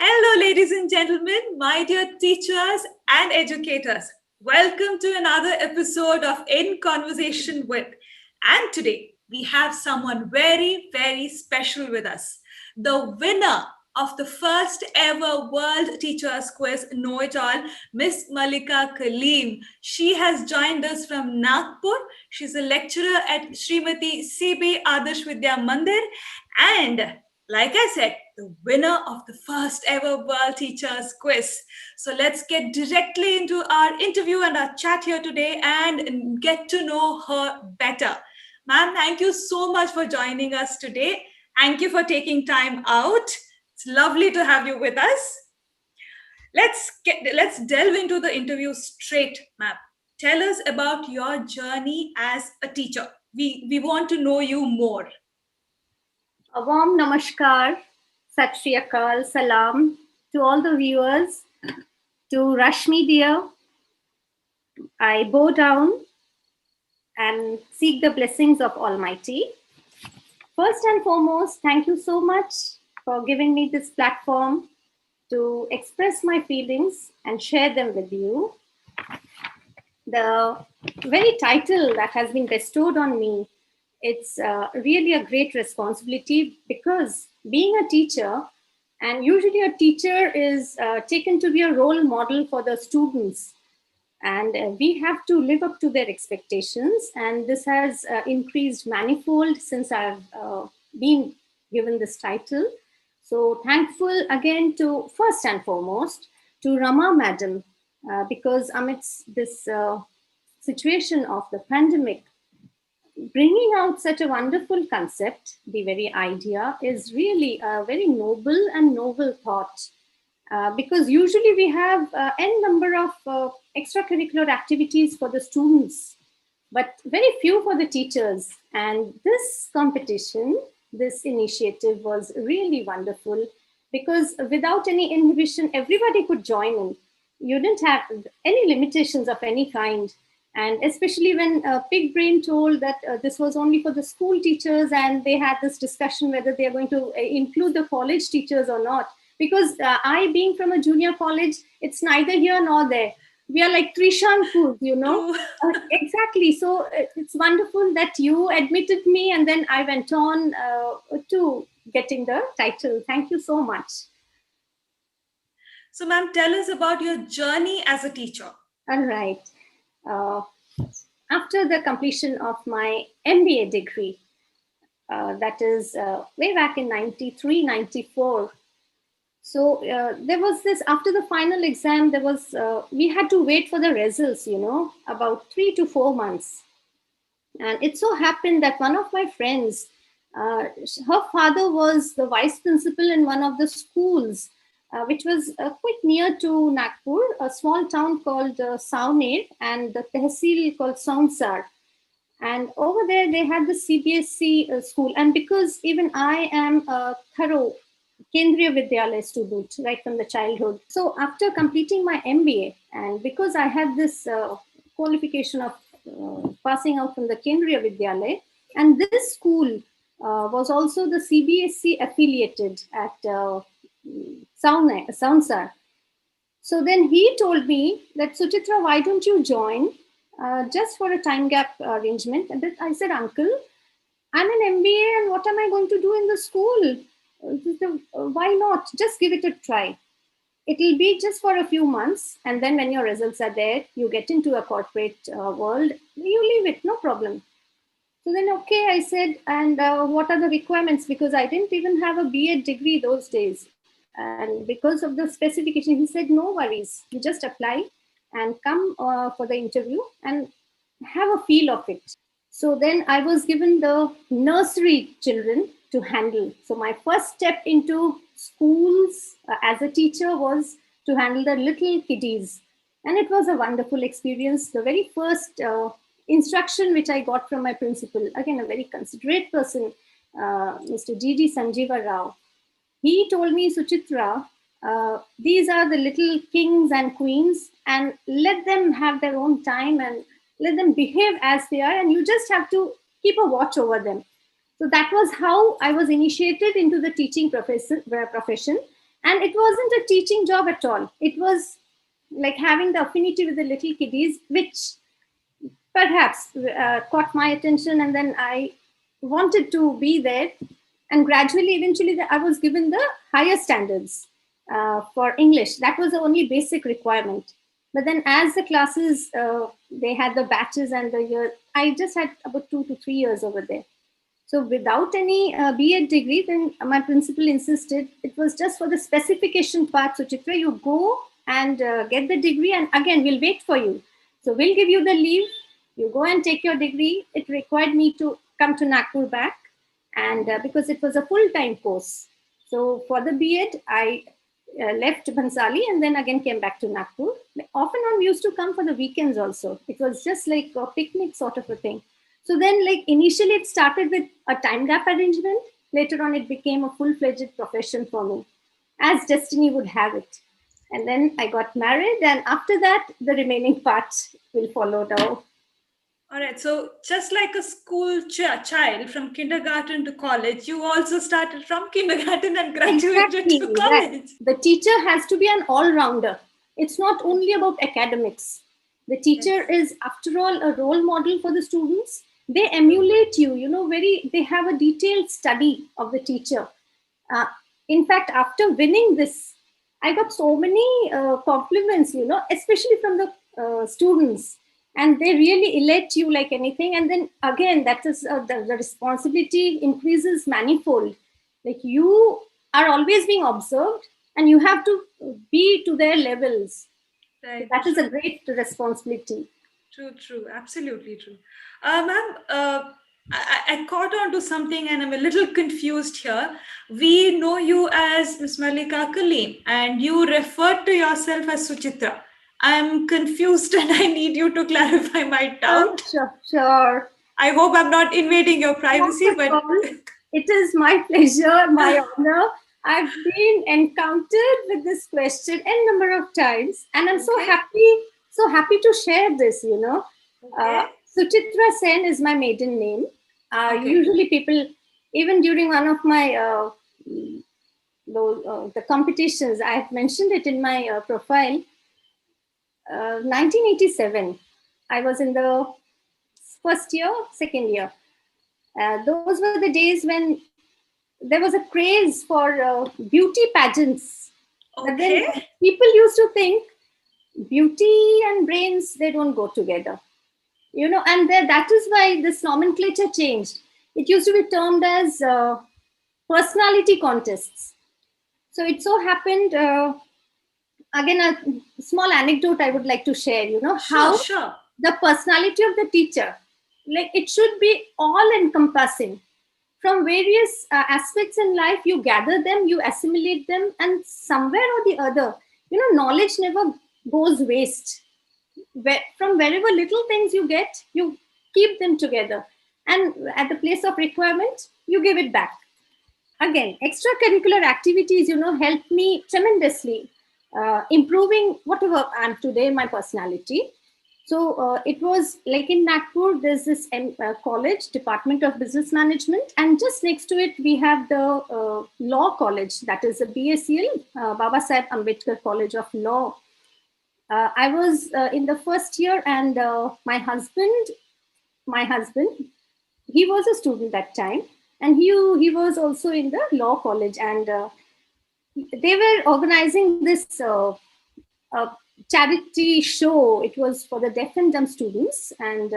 Hello, ladies and gentlemen, my dear teachers and educators. Welcome to another episode of In Conversation with. And today we have someone very, very special with us. The winner of the first ever World Teachers Quiz Know It All, Miss Mallika Kaleem. She has joined us from Nagpur. She's a lecturer at Srimati CB Adarsh Vidya Mandir, and like I said, the winner of the first ever World Teachers Quiz. So let's get directly into our interview and our chat here today and get to know her better. Ma'am, thank you so much for joining us today. Thank you for taking time out. It's lovely to have you with us. Let's delve into the interview straight, ma'am. Tell us about your journey as a teacher. We want to know you more. A warm namaskar, Sat Shri Akal, salam to all the viewers, to Rashmi dear. I bow down and seek the blessings of Almighty. First and foremost, thank you so much for giving me this platform to express my feelings and share them with you. The very title that has been bestowed on me, it's really a great responsibility, because being a teacher, and usually a teacher is taken to be a role model for the students, and we have to live up to their expectations, and this has increased manifold since I've been given this title. So thankful again to, first and foremost, to Rama Madam, because amidst this situation of the pandemic, bringing out such a wonderful concept, the very idea, is really a very noble thought. Because usually we have n number of extracurricular activities for the students, but very few for the teachers. And this competition, this initiative was really wonderful, because without any inhibition, everybody could join in. You didn't have any limitations of any kind. And especially when Pig Brain told that this was only for the school teachers, and they had this discussion whether they are going to include the college teachers or not. Because I, being from a junior college, it's neither here nor there. We are like Trishankur, you know. Exactly. So it's wonderful that you admitted me, and then I went on to getting the title. Thank you so much. So, ma'am, tell us about your journey as a teacher. All right. After the completion of my MBA degree, that is way back in 93, 94. So there was this, after the final exam, there was, we had to wait for the results, you know, about 3 to 4 months. And it so happened that one of my friends, her father was the vice principal in one of the schools, which was quite near to Nagpur, a small town called Sauner, and the tehsil called Saunsar. And over there, they had the CBSE school. And because even I am a thorough Kendriya Vidyalaya student right from the childhood. So after completing my MBA, and because I had this qualification of passing out from the Kendriya Vidyalaya, and this school was also the CBSE affiliated at Saunsar. So then he told me that, Suchitra, why don't you join just for a time gap arrangement? And I said, Uncle, I'm an MBA, and what am I going to do in the school? Why not? Just give it a try. It will be just for a few months, and then when your results are there, you get into a corporate world, you leave it, no problem. So then, okay, I said, and what are the requirements? Because I didn't even have a BA degree those days. And because of the specification, he said, no worries, you just apply and come for the interview and have a feel of it. So then I was given the nursery children to handle. So my first step into schools as a teacher was to handle the little kiddies. And it was a wonderful experience. The very first instruction which I got from my principal, again, a very considerate person, Mr. G.D. Sanjeeva Rao, he told me, Suchitra, these are the little kings and queens, and let them have their own time and let them behave as they are, and you just have to keep a watch over them. So that was how I was initiated into the teaching profession. And it wasn't a teaching job at all. It was like having the affinity with the little kiddies, which perhaps caught my attention, and then I wanted to be there. And gradually, eventually, I was given the higher standards for English. That was the only basic requirement. But then, as the classes, they had the batches and the year, I just had about 2 to 3 years over there. So without any B.Ed degree, then my principal insisted it was just for the specification part. So Chitra, you go and get the degree, and again we'll wait for you. So we'll give you the leave. You go and take your degree. It required me to come to Nagpur back, and because it was a full-time course. So for the B.Ed, I left Bhansali and then again came back to Nagpur. Off and on, we used to come for the weekends also. It was just like a picnic sort of a thing. So then, like initially, it started with a time gap arrangement. Later on, it became a full-fledged profession for me, as destiny would have it. And then I got married, and after that, the remaining part will follow now. All right. So just like a school child from kindergarten to college, you also started from kindergarten and graduated Exactly. to college. The teacher has to be an all-rounder. It's not only about academics. The teacher is, after all, a role model for the students. They emulate you, they have a detailed study of the teacher. In fact, after winning this, I got so many compliments, especially from the students. And they really elect you like anything. And then again, that is the responsibility increases manifold. Like you are always being observed and you have to be to their levels. Right. So that is a great responsibility. True. Absolutely true. Ma'am, I caught on to something and I'm a little confused here. We know you as Miss Mallika Kaleem and you referred to yourself as Suchitra. I'm confused and I need you to clarify my doubt. Sure. I hope I'm not invading your privacy, but it is my pleasure, my honor. I've been encountered with this question a number of times, and I'm so happy to share this. Suchitra Sen is my maiden name. Usually, people, even during one of my the competitions, I have mentioned it in my profile. 1987, I was in the first year, second year. Those were the days when there was a craze for beauty pageants. But then people used to think beauty and brains, they don't go together. And that is why this nomenclature changed. It used to be termed as personality contests. So it so happened, again, a small anecdote I would like to share, how the personality of the teacher, like it should be all encompassing. From various aspects in life, you gather them, you assimilate them, and somewhere or the other, knowledge never goes waste. From wherever little things you get, you keep them together. And at the place of requirement, you give it back. Again, extracurricular activities, help me tremendously, improving whatever I am today, my personality. So it was like in Nagpur, there's this college, Department of Business Management, and just next to it, we have the Law College, that is a BSL, Baba Saheb Ambedkar College of Law. I was in the first year, and my husband, he was a student that time, and he was also in the Law College, and they were organizing this charity show. It was for the deaf and dumb students, and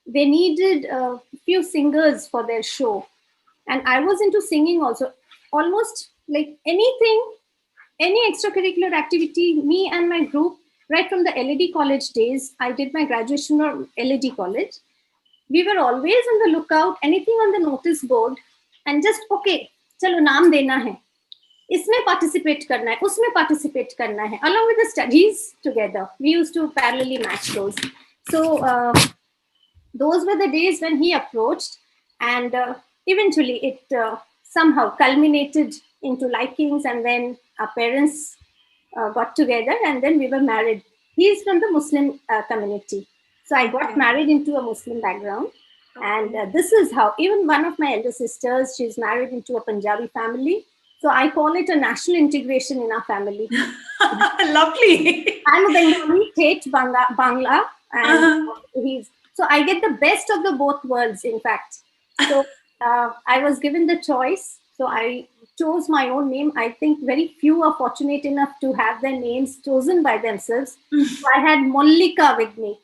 they needed a few singers for their show. And I was into singing also. Almost like anything, any extracurricular activity, me and my group, right from the LED college days, I did my graduation from LED college. We were always on the lookout, anything on the notice board, and just, okay, chalo naam dena hai. इसमें participate करना है, उसमें participate करना है, along with the studies together. We used to parallelly match those. So those were the days when he approached, and eventually it somehow culminated into likings, and then our parents got together, and then we were married. He is from the Muslim community. So I got married into a Muslim background. And this is how, even one of my elder sisters, she's married into a Punjabi family. So I call it a national integration in our family. Lovely. I'm a Bengali, Tate Bangla, and Uh-huh. he's so I get the best of the both worlds. In fact, so I was given the choice, so I chose my own name. I think very few are fortunate enough to have their names chosen by themselves. So I had Mallika with me.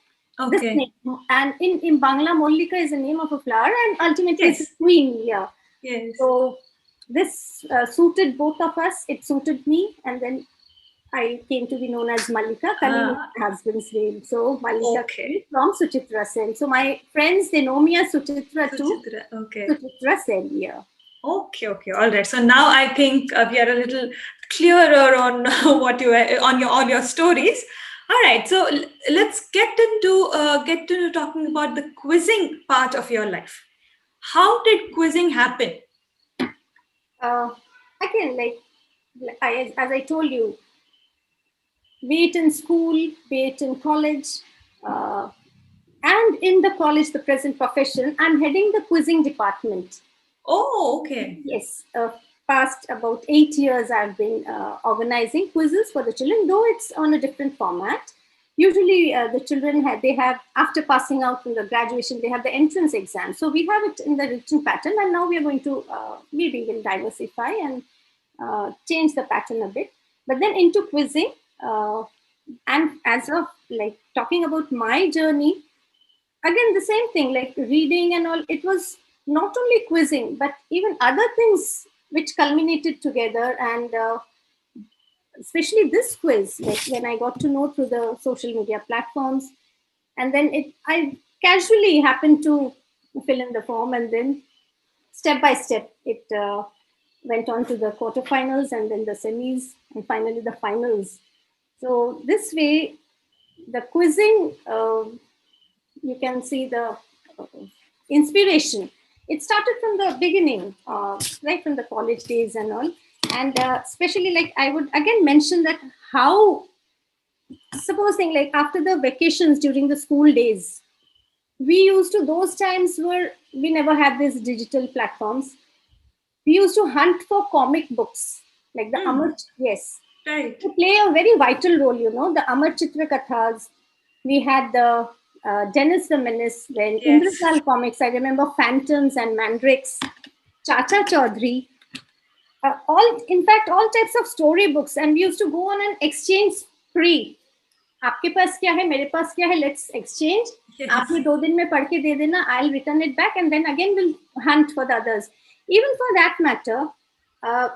This Okay. name, and in Bangla, Mallika is the name of a flower, and ultimately it's a Yes. queen. Yeah. Yes. So this suited both of us. It suited me, and then I came to be known as Mallika. Kaleem is Ah, my husband's name. So Mallika Kaleem okay. from Suchitra Sen. So my friends, they know me as Suchitra too. Suchitra. Okay. Suchitra Sen, yeah. Okay. Okay. All right. So now I think we are a little clearer on what you on your all your stories. All right. So let's get to talking about the quizzing part of your life. How did quizzing happen? Uh, Again, as I told you, be it in school, be it in college, uh, and in the college, the present profession, I'm heading the quizzing department. Oh, okay. Yes, past about 8 years, I've been organizing quizzes for the children, though it's on a different format. Usually, the children have after passing out from the graduation, they have the entrance exam. So we have it in the written pattern, and now we are going to maybe we'll diversify and change the pattern a bit. But then into quizzing, uh, and as of like talking about my journey, again the same thing like reading and all, it was not only quizzing but even other things which culminated together, and especially this quiz, like when I got to know through the social media platforms, and then it I casually happened to fill in the form, and then step by step it went on to the quarterfinals and then the semis and finally the finals. So this way the quizzing, you can see the uh, inspiration. It started from the beginning, right from the college days and all. And especially, like, I would again mention that how, supposing, like, after the vacations during the school days, we used to, those times where we never had these digital platforms, we used to hunt for comic books, like the Hmm. Yes, Right. they play a very vital role, the Amar Chitra Kathas. We had the Dennis the Menace, then Yes. Indrasal comics. I remember Phantoms and Mandrakes, Chacha Chaudhary, in fact, all types of storybooks. And we used to go on an exchange spree. आपके पास क्या है मेरे पास क्या है let's exchange. आप ये Yes. 2 दिन में पढ़ के दे देना, I'll return it back, and then again we'll hunt for the others. Even for that matter,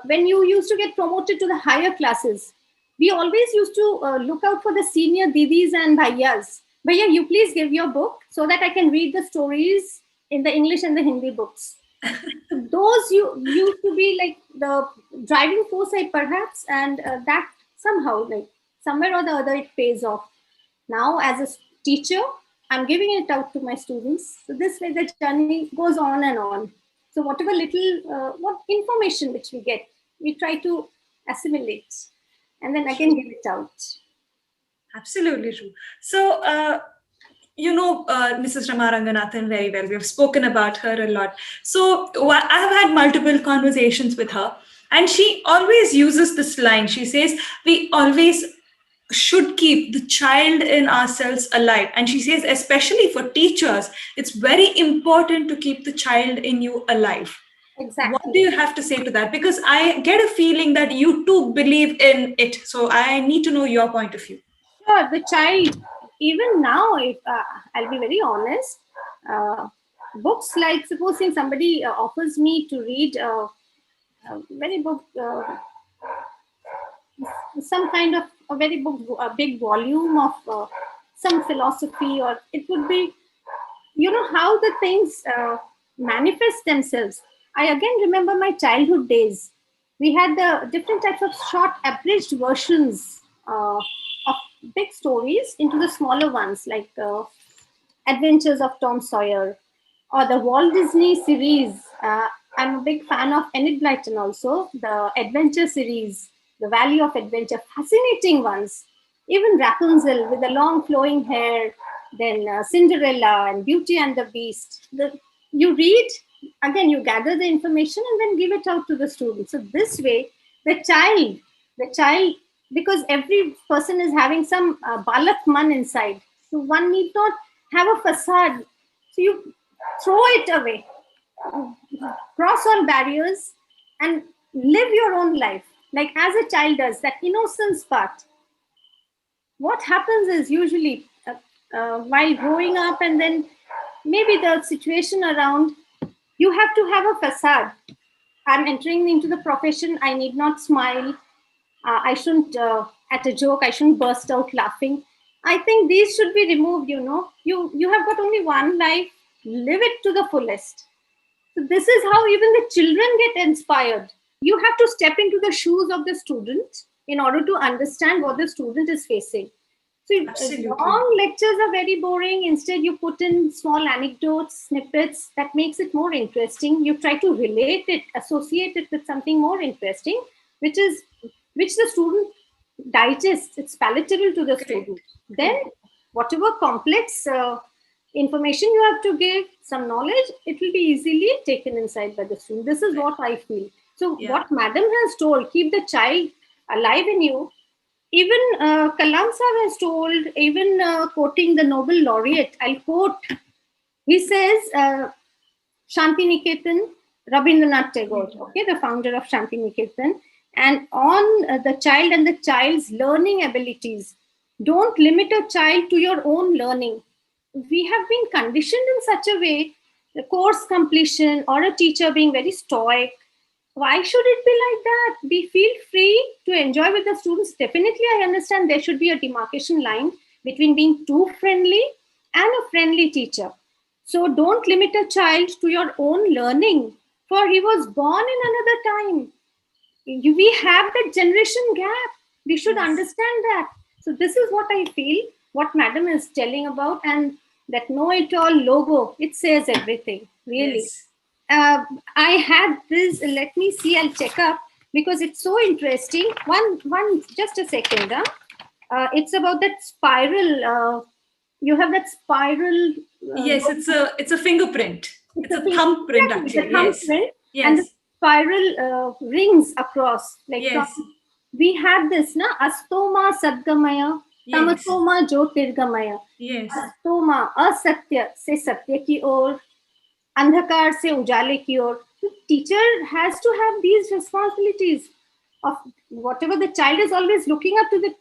when you used to get promoted to the higher classes, we always used to look out for the senior didis and bhaiyas. Bhaiya, you please give your book so that I can read the stories in the English and the Hindi books. Those you used to be like the driving force, I perhaps, and that somehow, like, somewhere or the other, it pays off. Now as a teacher, I'm giving it out to my students, so this way the journey goes on and on. So whatever little what information which we get, we try to assimilate and then again True. give it out. Absolutely true. So, you know Mrs. Rama Ranganathan very well. We have spoken about her a lot. So I've had multiple conversations with her, and she always uses this line. She says, "We always should keep the child in ourselves alive." And she says, especially for teachers, it's very important to keep the child in you alive. What do Exactly. you have to say to that? Because I get a feeling that you too believe in it. So I need to know your point of view. Sure, the child, even now, if I'll be very honest, uh, books like, supposing somebody offers me to read a very book, some kind of a very book, a big volume of some philosophy, or it would be, how the things manifest themselves. I again remember my childhood days. We had the different types of short abridged versions of big stories into the smaller ones, like Adventures of Tom Sawyer or the Walt Disney series. I'm a big fan of Enid Blyton also, the adventure series, the Valley of Adventure, fascinating ones. Even Rapunzel with the long flowing hair, then Cinderella and Beauty and the Beast. You read, again, you gather the information and then give it out to the student. So this way, the child, because every person is having some balak man inside. So one need not have a facade. So you throw it away, cross all barriers, and live your own life. Like as a child does, that innocence part. What happens is usually while growing up, and then maybe the situation around, you have to have a facade. I'm entering into the profession, I need not smile. I shouldn't, at a joke, I shouldn't burst out laughing. I think these should be removed, You have got only one life, live it to the fullest. So this is how even the children get inspired. You have to step into the shoes of the student in order to understand what the student is facing. So Absolutely. long lectures are very boring. Instead, you put in small anecdotes, snippets that makes it more interesting. You try to relate it, associate it with something more interesting, which is which the student digests. It's palatable to the Correct. student. Then, whatever complex information you have to give, some knowledge, it will be easily taken inside by the student. This is what I feel. So, Yeah. what Madam has told, keep the child alive in you. Even Kalam Sahib has told, even quoting the Nobel laureate, I'll quote, he says, Shanti Niketan, Rabindranath Tagore, okay, the founder of Shanti Niketan, and on the child and the child's learning abilities. Don't limit a child to your own learning. We have been conditioned in such a way, the course completion or a teacher being very stoic. Why should it be like that? We feel free to enjoy with the students. Definitely, I understand there should be a demarcation line between being too friendly and a friendly teacher. So don't limit a child to your own learning, for he was born in another time. We have that generation gap. We should Yes. understand that. So this is what I feel, what Madam is telling about, and that Know It All logo, it says everything, really. Yes. I had this. Let me see. I'll check up because it's so interesting. Just a second. Huh? It's about that spiral. You have that spiral. Yes, it's a fingerprint. It's It's a a thing. thumbprint Exactly, the actually. Yes. thumbprint and the Yes. spiral rings across. Like from, Yes. we had this, na astoma sadgamaya, Yes. tamasoma jyotirgamaya. Yes. अस्तोमा असत्य से सत्य की ओर, अंधकार से उजाले की ओर. The teacher has to have these responsibilities of whatever the child is always looking up to the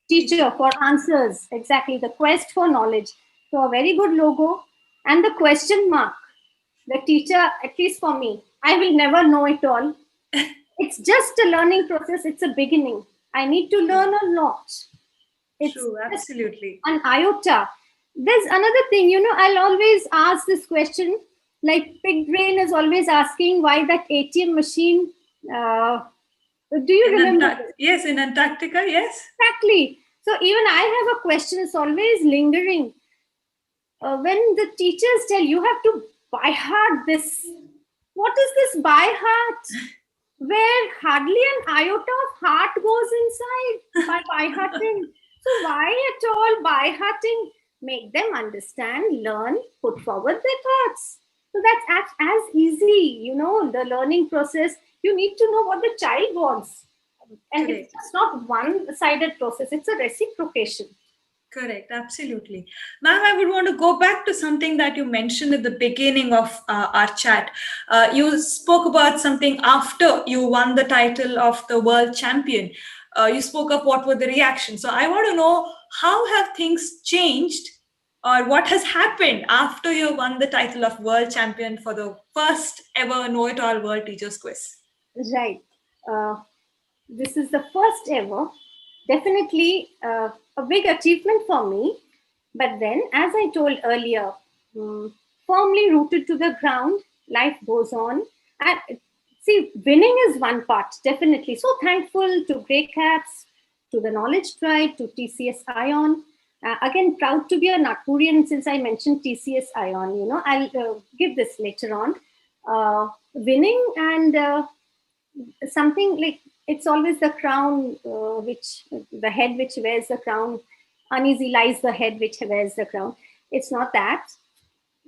teacher Teacher. for answers. Exactly, the quest for knowledge. So a very good logo, and the question mark. The teacher, at least for me, I will never know it all. It's just a learning process. It's a beginning. I need to learn a lot. It's True. just Absolutely. an iota. There's another thing, I'll always ask this question. Like Pig Brain is always asking why that ATM machine. Do you remember this? Yes, in Antarctica. Yes. Exactly. So even I have a question. It's always lingering. When the teachers tell you have to by heart this, what is this by heart? Where hardly an iota of heart goes inside by hearting. So why at all by hearting? Make them understand, learn, put forward their thoughts. So that's as easy, the learning process. You need to know what the child wants. And it's Correct. just not one-sided process, it's a reciprocation. Correct, absolutely. Ma'am, I would want to go back to something that you mentioned at the beginning of our chat. You spoke about something after you won the title of the world champion. You spoke of what were the reactions. So I want to know, how have things changed, or what has happened after you won the title of world champion for the first ever Know It All World Teachers Quiz? Right. Uh, this is the first ever, definitely a big achievement for me. But then, as I told earlier, firmly rooted to the ground, life goes on. And see, winning is one part, definitely. So thankful to Grey Caps, to the Knowledge Tribe, to TCS Ion. Again, proud to be a Nagpurian since I mentioned TCS Ion. I'll give this later on. Winning and something like, it's always the crown, which the head which wears the crown. Uneasy lies the head which wears the crown. It's not that.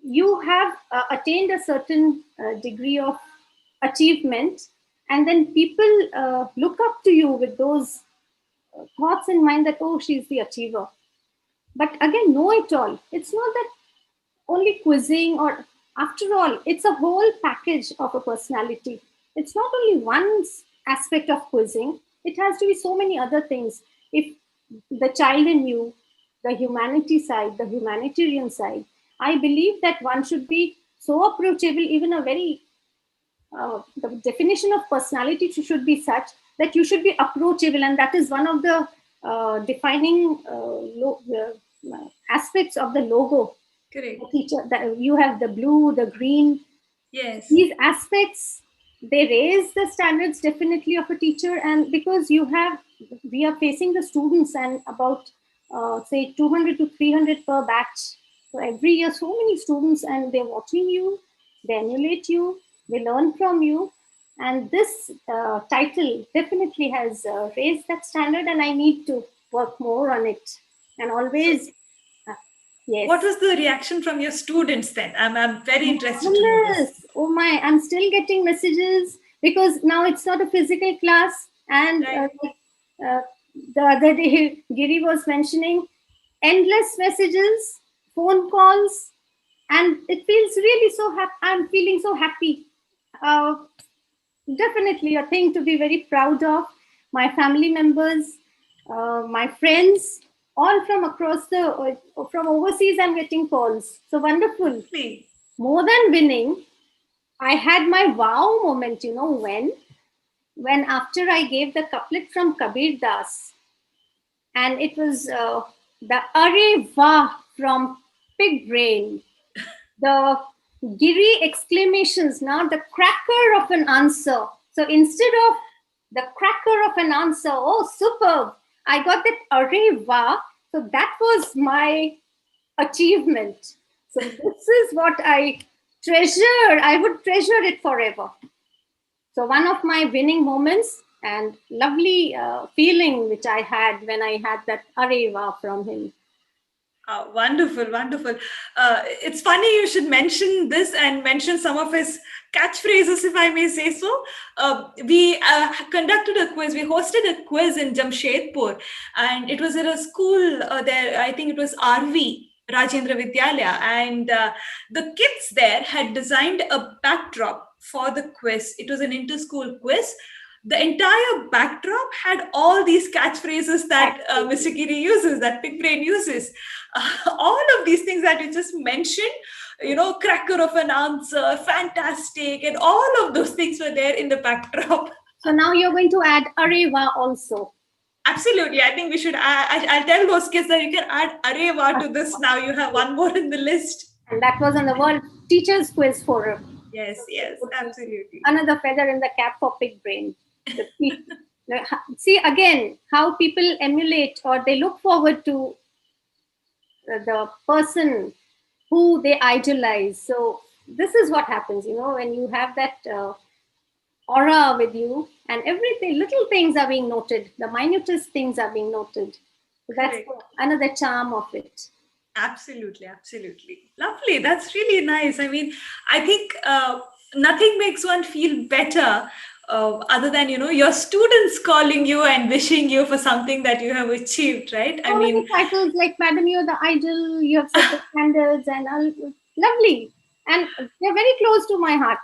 you have attained a certain degree of achievement, and then people look up to you with those thoughts in mind that, oh, she's the achiever. But again, know it all. It's not that only quizzing, or after all, it's a whole package of a personality. It's not only one aspect of quizzing, it has to be so many other things. If the child in you, the humanity side, the humanitarian side, I believe that one should be so approachable. Even a very the definition of personality should be such that you should be approachable, and that is one of the defining aspects of the logo. Correct. The teacher, that you have the blue, the green. Yes. These aspects, they raise the standards definitely of a teacher. And because we are facing the students, and about say 200 to 300 per batch. So every year, so many students, and they're watching you, they emulate you, they learn from you. And this title definitely has raised that standard, and I need to work more on it. And So, always, uh, yes. what was the reaction from your students then? I'm very interested to know this. Marvelous. Oh my, I'm still getting messages because now it's not a physical class. And Right. uh, the other day, Giri was mentioning endless messages, phone calls, and it feels really so happy. I'm feeling so happy. Uh, Definitely a thing to be very proud of. My family members, my friends, all from across from overseas, I'm getting calls. So wonderful. Lovely. More than winning, I had my wow moment, when after I gave the couplet from Kabir Das, and it was the Are Vah from Pig Brain, the Giri exclamations, now the cracker of an answer. So instead of the cracker of an answer, oh, superb, I got that Are Vah. So that was my achievement. So this is what I treasure. I would treasure it forever. So one of my winning moments and lovely feeling which I had when I had that areva from him. Wonderful, wonderful. It's funny you should mention this and mention some of his catchphrases, if I may say so. We conducted a quiz. We hosted a quiz in Jamshedpur, and it was at a school there. I think it was RV, Rajendra Vidyalaya, and the kids there had designed a backdrop for the quiz. It was an inter-school quiz. The entire backdrop had all these catchphrases that Mr. Giri uses, that Pig Brain uses. All of these things that you just mentioned, cracker of an answer, fantastic, and all of those things were there in the backdrop. So now you're going to add areva also. Absolutely. I think we should I'll tell those kids that you can add Areva to this now. You have one more in the list. And that was on the World Teachers Quiz Forum. Yes, yes, absolutely. Another feather in the cap for Pig Brain. See again how people emulate or they look forward to the person who they idolize. So this is what happens, when you have that aura with you, and everything, little things are being noted, the minutest things are being noted. So that's another charm of it. Absolutely, absolutely. Lovely. That's really nice. I mean, I think nothing makes one feel better other than, your students calling you and wishing you for something that you have achieved, right? So many titles like Madam, you're the idol, you have set the standards, and lovely. And they're very close to my heart.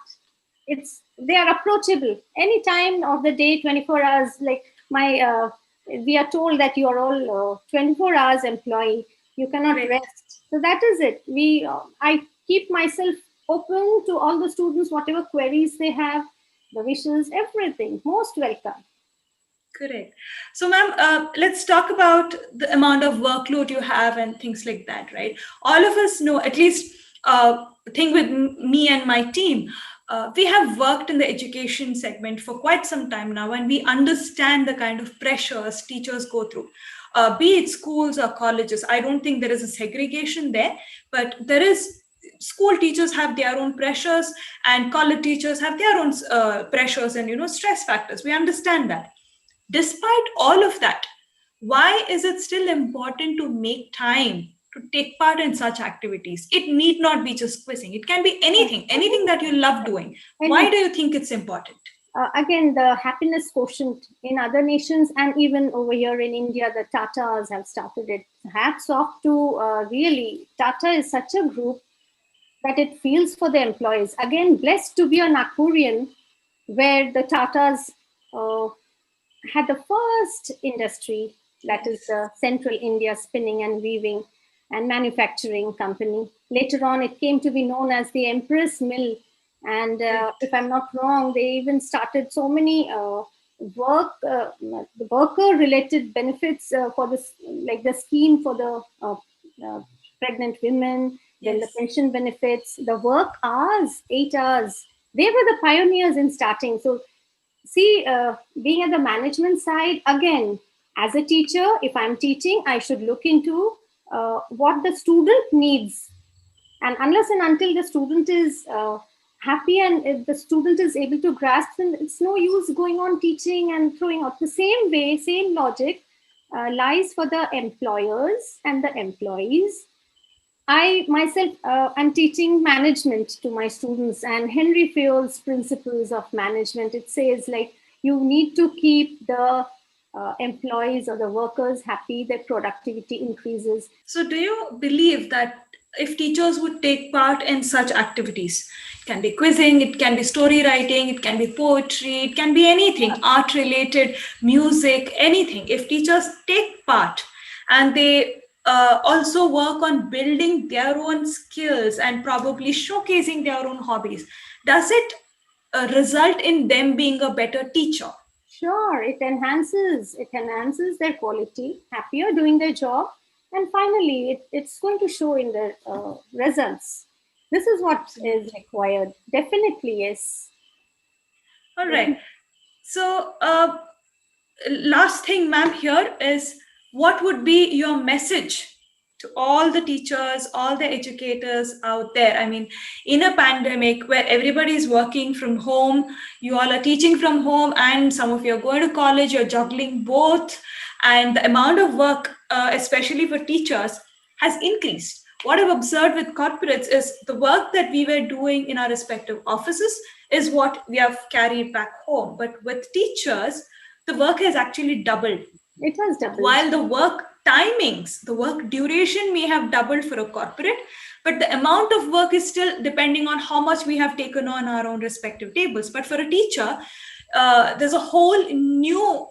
They are approachable any time of the day, 24 hours. Like we are told that you are all 24 hours employee. You cannot rest. So that is it. I keep myself open to all the students, whatever queries they have, the wishes, everything. Most welcome. Correct. So, ma'am, let's talk about the amount of workload you have and things like that, right? All of us know, at least thing with me and my team, we have worked in the education segment for quite some time now, and we understand the kind of pressures teachers go through. Be it schools or colleges, I don't think there is a segregation there, but there is. School teachers have their own pressures, and college teachers have their own pressures and stress factors. We understand that. Despite all of that, why is it still important to make time to take part in such activities? It need not be just quizzing. It can be anything that you love doing. Why do you think it's important? Again, the happiness quotient in other nations and even over here in India, the Tatas have started it. Hats off to really, Tata is such a group that it feels for the employees. Again, blessed to be a Nagpurian where the Tatas had the first industry, that is the Central India Spinning and Weaving and Manufacturing Company. Later on, it came to be known as the Empress Mill. And if I'm not wrong, they even started so many worker-related benefits for this, like the scheme for the pregnant women, then the pension benefits, the work hours, 8 hours. They were the pioneers in starting. So see, being at the management side, again, as a teacher, if I'm teaching, I should look into what the student needs. And unless and until the student is happy and if the student is able to grasp, then it's no use going on teaching and throwing out. The same way, same logic lies for the employers and the employees. I myself am teaching management to my students, and Henry Fayol's principles of management, it says like you need to keep the employees or the workers happy, their productivity increases. So do you believe that if teachers would take part in such activities, it can be quizzing, it can be story writing, it can be poetry, it can be anything, art related, music, anything. If teachers take part and they also work on building their own skills and probably showcasing their own hobbies, does it result in them being a better teacher? Sure, it enhances their quality, happier doing their job, and finally it's going to show in their results. This is what is required. Definitely, yes. All right. So last thing, ma'am, here is, what would be your message to all the teachers, all the educators out there? I mean, in a pandemic where everybody is working from home, you all are teaching from home, and some of you are going to college, you're juggling both, and the amount of work, especially for teachers, has increased. What I've observed with corporates is the work that we were doing in our respective offices is what we have carried back home. But with teachers, the work has actually doubled. It has doubled. While the work timings, the work duration may have doubled for a corporate, but the amount of work is still depending on how much we have taken on our own respective tables. But for a teacher, there's a whole new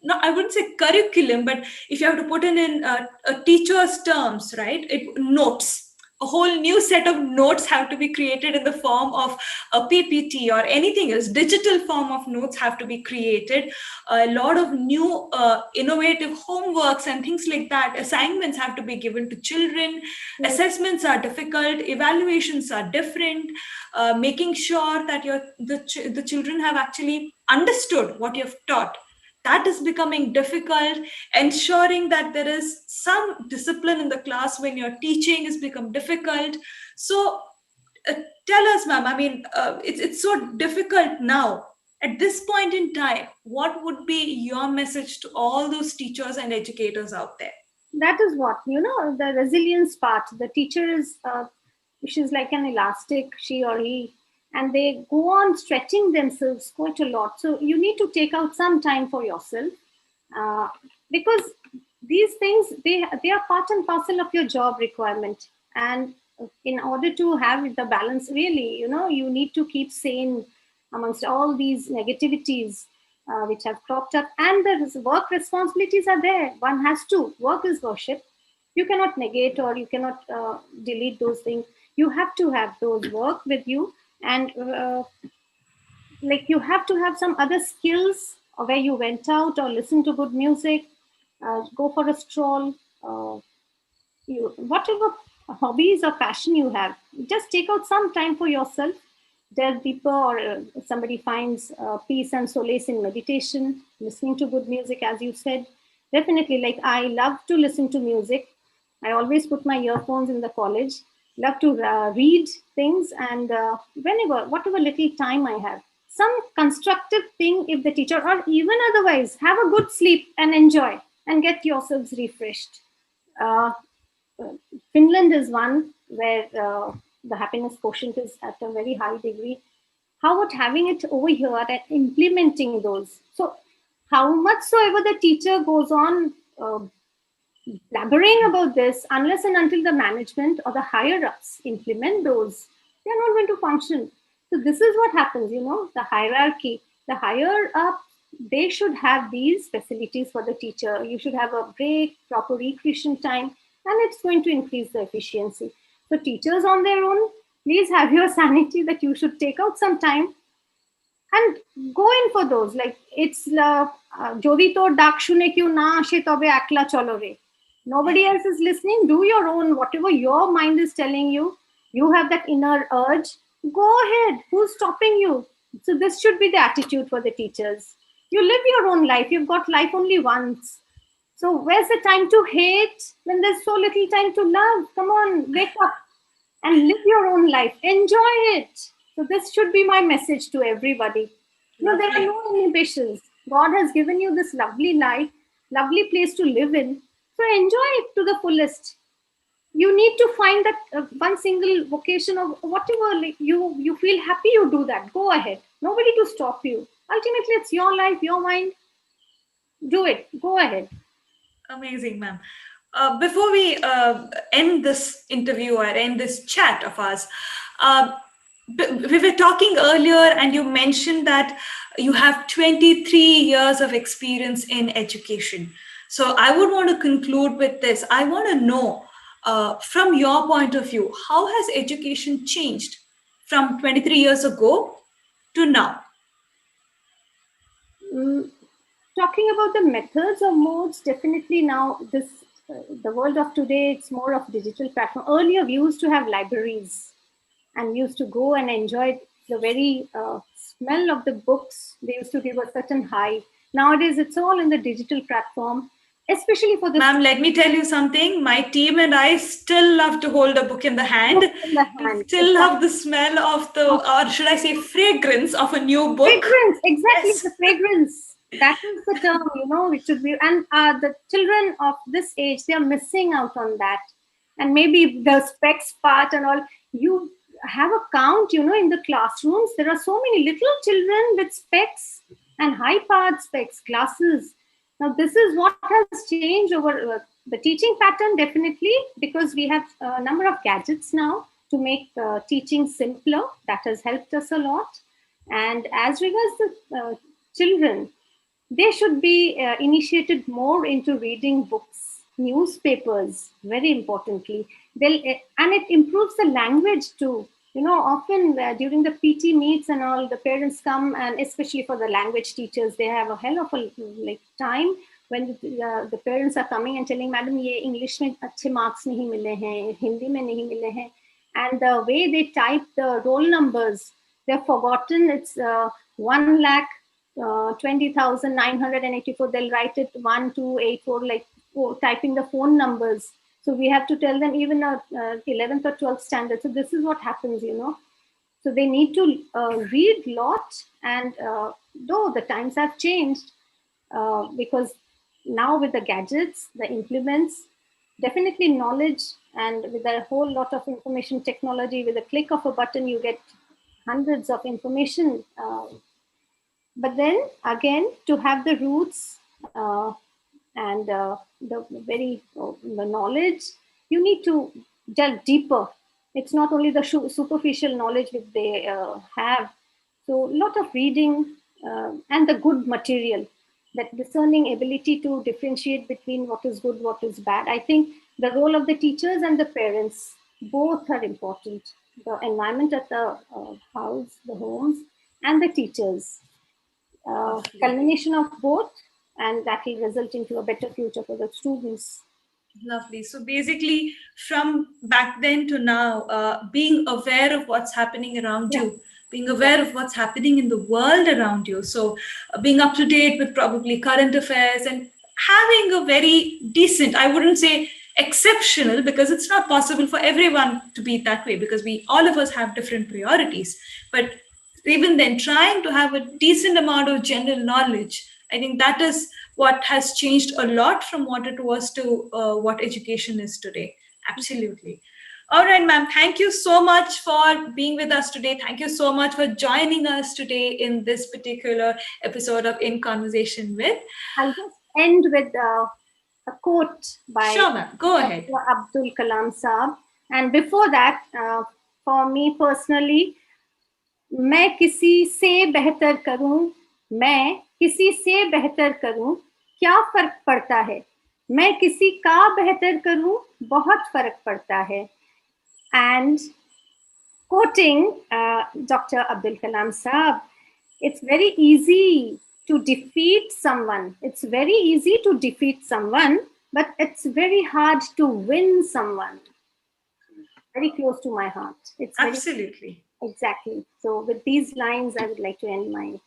no, I wouldn't say curriculum, but if you have to put in a teacher's terms, right? Notes. A whole new set of notes have to be created in the form of a PPT or anything else. Digital form of notes have to be created. A lot of new innovative homeworks and things like that. Assignments have to be given to children. Yes. Assessments are difficult. Evaluations are different. Making sure that the children have actually understood what you've taught, that is becoming difficult. Ensuring that there is some discipline in the class when you're teaching has become difficult. So tell us, ma'am, I mean, it's so difficult now. At this point in time, what would be your message to all those teachers and educators out there? That is what, the resilience part. The teacher is, she's like an elastic, she or he, and they go on stretching themselves quite a lot. So you need to take out some time for yourself because these things, they are part and parcel of your job requirement. And in order to have the balance, really, you need to keep sane amongst all these negativities which have cropped up. And the work responsibilities are there. One has to. Work is worship. You cannot negate or you cannot delete those things. You have to have those work with you. And like you have to have some other skills where you went out or listen to good music, go for a stroll, whatever hobbies or passion you have, just take out some time for yourself, delve deeper, or somebody finds peace and solace in meditation, listening to good music, as you said. Definitely, like I love to listen to music. I always put my earphones in the college, love to read things, and whatever little time I have, some constructive thing, if the teacher or even otherwise, have a good sleep and enjoy and get yourselves refreshed. Finland is one where the happiness quotient is at a very high degree. How about having it over here and implementing those? So, how much soever the teacher goes on blabbering about this, unless and until the management or the higher ups implement those, they're not going to function. So this is what happens, the hierarchy, the higher up, they should have these facilities for the teacher. You should have a break, proper recreation time, and it's going to increase the efficiency. So teachers on their own, please have your sanity that you should take out some time and go in for those. Like it's যদি তোর ডাক শুনে কেউ না আসে তবে একলা চলো রে. Nobody else is listening. Do your own, whatever your mind is telling you. You have that inner urge. Go ahead. Who's stopping you? So this should be the attitude for the teachers. You live your own life. You've got life only once. So where's the time to hate when there's so little time to love? Come on, wake up and live your own life. Enjoy it. So this should be my message to everybody. No, there are no inhibitions. God has given you this lovely life, lovely place to live in. So enjoy it to the fullest. You need to find that one single vocation of whatever, like you feel happy, you do that. Go ahead. Nobody to stop you. Ultimately, it's your life, your mind. Do it. Go ahead. Amazing, ma'am. Before we end this interview or end this chat of ours, we were talking earlier and you mentioned that you have 23 years of experience in education. So I would want to conclude with this. I want to know, from your point of view, how has education changed from 23 years ago to now? Talking about the methods or modes, definitely now the world of today, it's more of digital platform. Earlier, we used to have libraries and we used to go and enjoy the very smell of the books. They used to give a certain high. Nowadays, it's all in the digital platform, especially for the... Ma'am, let me tell you something. My team and I still love to hold a book in the hand. We still love the smell of the, or should I say fragrance of a new book. Fragrance, exactly, yes. The fragrance. That is the term, which should be... And the children of this age, they are missing out on that. And maybe the specs part and all, you have a count, in the classrooms. There are so many little children with specs and high-powered specs, glasses. Now, this is what has changed over the teaching pattern, definitely, because we have a number of gadgets now to make teaching simpler. That has helped us a lot. And as regards the children, they should be initiated more into reading books, newspapers, very importantly. And it improves the language too. Often during the PT meets and all, the parents come, and especially for the language teachers, they have a hell of a time when the parents are coming and telling, Madam, ye English mein achhe marks nahi mile hain, Hindi mein nahi mile hain. And the way they type the roll numbers, they've forgotten. It's 1,20,984. They'll write it 1284, like typing the phone numbers. So we have to tell them even 11th or 12th standard. So this is what happens, So they need to read a lot. And though the times have changed, because now with the gadgets, the implements, definitely knowledge, and with a whole lot of information technology, with a click of a button, you get hundreds of information. But then again, to have the roots and the knowledge, you need to delve deeper. It's not only the superficial knowledge which they have. So a lot of reading and the good material, that discerning ability to differentiate between what is good, what is bad. I think the role of the teachers and the parents, both are important. The environment at the house, the homes, and the teachers. Culmination of both, and that will result into a better future for the students. Lovely. So basically, from back then to now, being aware of what's happening around you, being aware of what's happening in the world around you. So being up to date with probably current affairs and having a very decent, I wouldn't say exceptional, because it's not possible for everyone to be that way, because all of us have different priorities. But even then, trying to have a decent amount of general knowledge, I think that is what has changed a lot from what it was to what education is today. Absolutely. All right, ma'am. Thank you so much for being with us today. Thank you so much for joining us today in this particular episode of In Conversation with. I'll just end with a quote by Sure, ma'am. Go ahead. Dr. Abdul Kalam Saab. And before that, for me personally, मैं किसी से बेहतर करूं, मैं किसी से बेहतर करूं, क्या फर्क पड़ता है, मैं किसी का बेहतर करूं, बहुत फर्क पड़ता है. And quoting Dr. Abdul Kalam Saab, it's very easy to defeat someone. It's very easy to defeat someone, but it's very hard to win someone. Very close to my heart. It's Absolutely. Exactly. So with these lines, I would like to end my.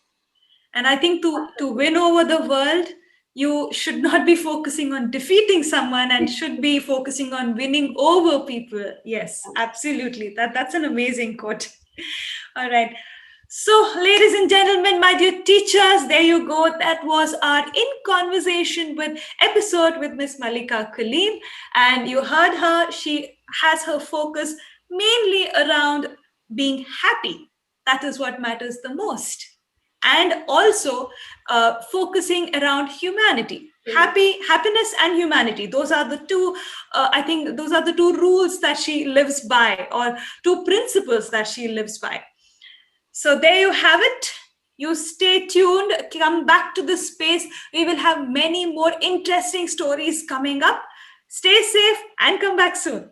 And I think to win over the world, you should not be focusing on defeating someone and should be focusing on winning over people. Yes, absolutely. That's an amazing quote. All right. So, ladies and gentlemen, my dear teachers, there you go. That was our In Conversation with episode with Miss Mallika Kaleem. And you heard her. She has her focus mainly around being happy. That is what matters the most. And also focusing around humanity. Happiness and humanity. Those are the two, I think those are the two rules that she lives by, or two principles that she lives by. So there you have it. You stay tuned, come back to this space. We will have many more interesting stories coming up. Stay safe and come back soon.